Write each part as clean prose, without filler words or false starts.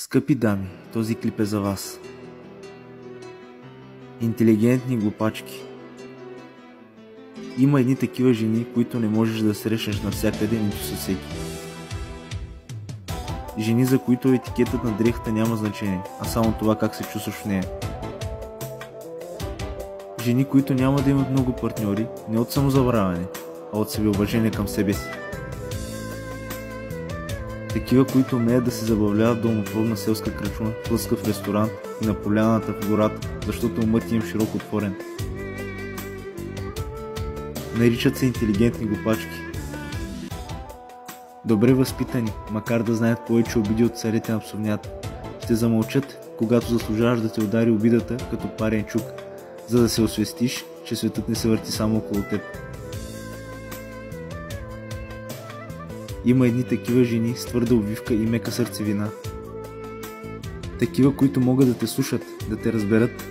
Скъпи дами, този клип е за вас. Интелигентни глупачки. Има едни такива жени, които не можеш да срещнеш навсякъде, нито със всеки. Жени, за които етикетът на дрехата няма значение, а само това как се чувстваш в нея. Жени, които няма да имат много партньори, не от самозабравяне, а от себеуважение към себе си. Такива, които умеят да се забавляват в долнопробна селска кръчма, в лъскав ресторант и на поляната в гората, защото умът им широко отворен. Наричат се интелигентни глупачки. Добре възпитани, макар да знаят повече обиди от царете на псовнята, ще замълчат, когато заслужаваш да те удари обидата като парен чук, за да се освестиш, че светът не се върти само около теб. Има едни такива жени с твърда обвивка и мека сърцевина. Такива, които могат да те слушат, да те разберат.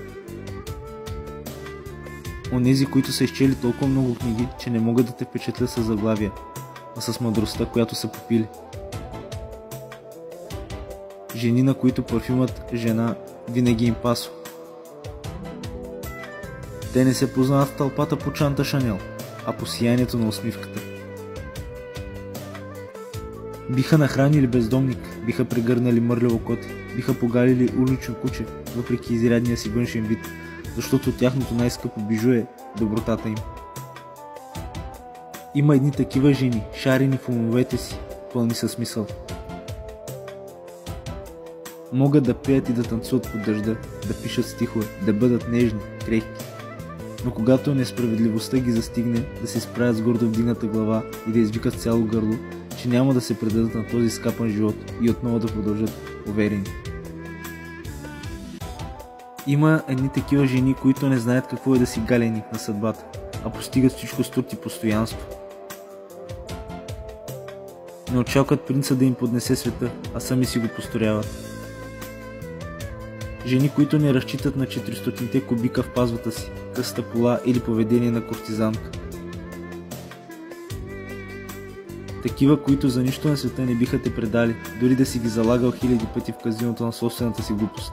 Онези, които са изчели толкова много книги, че не могат да те впечатлят с заглавия, а с мъдростта, която са попили. Жени, на които парфюмът жена винаги им пасва. Те не се познават в тълпата по чанта Шанел, а по сиянието на усмивката. Биха нахранили бездомник, биха прегърнали мърляво коте, биха погалили улично куче, въпреки изрядния си външен вид, защото тяхното най-скъпо бижу е добротата им. Има едни такива жени, шарени в умовете си, пълни със смисъл. Могат да пеят и да танцуват под дъжда, да пишат стихове, да бъдат нежни, крехки. Но когато несправедливостта ги застигне, да се справят с гордо вдигната глава и да извикат с цяло гърло, че няма да се предадат на този скапан живот и отново да продължат уверени. Има едни такива жени, които не знаят какво е да си галеник на съдбата, а постигат всичко с труд и постоянство. Не очакват принца да им поднесе света, а сами си го построяват. Жени, които не разчитат на 400-те кубика в пазвата си, късата пола или поведение на кортизанка. Такива, които за нищо на света не биха те предали, дори да си ги залагал хиляди пъти в казиното на собствената си глупост.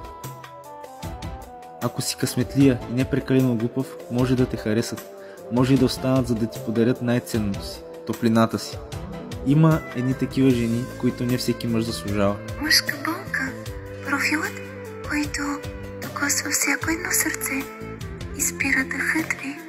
Ако си късметлия и не прекалено глупав, може да те харесат, може и да останат, за да ти подарят най-ценното си – топлината си. Има едни такива жени, които не всеки мъж заслужава. Мъжка болка, профилът, който докосва всяко едно сърце и спира дъхът ви.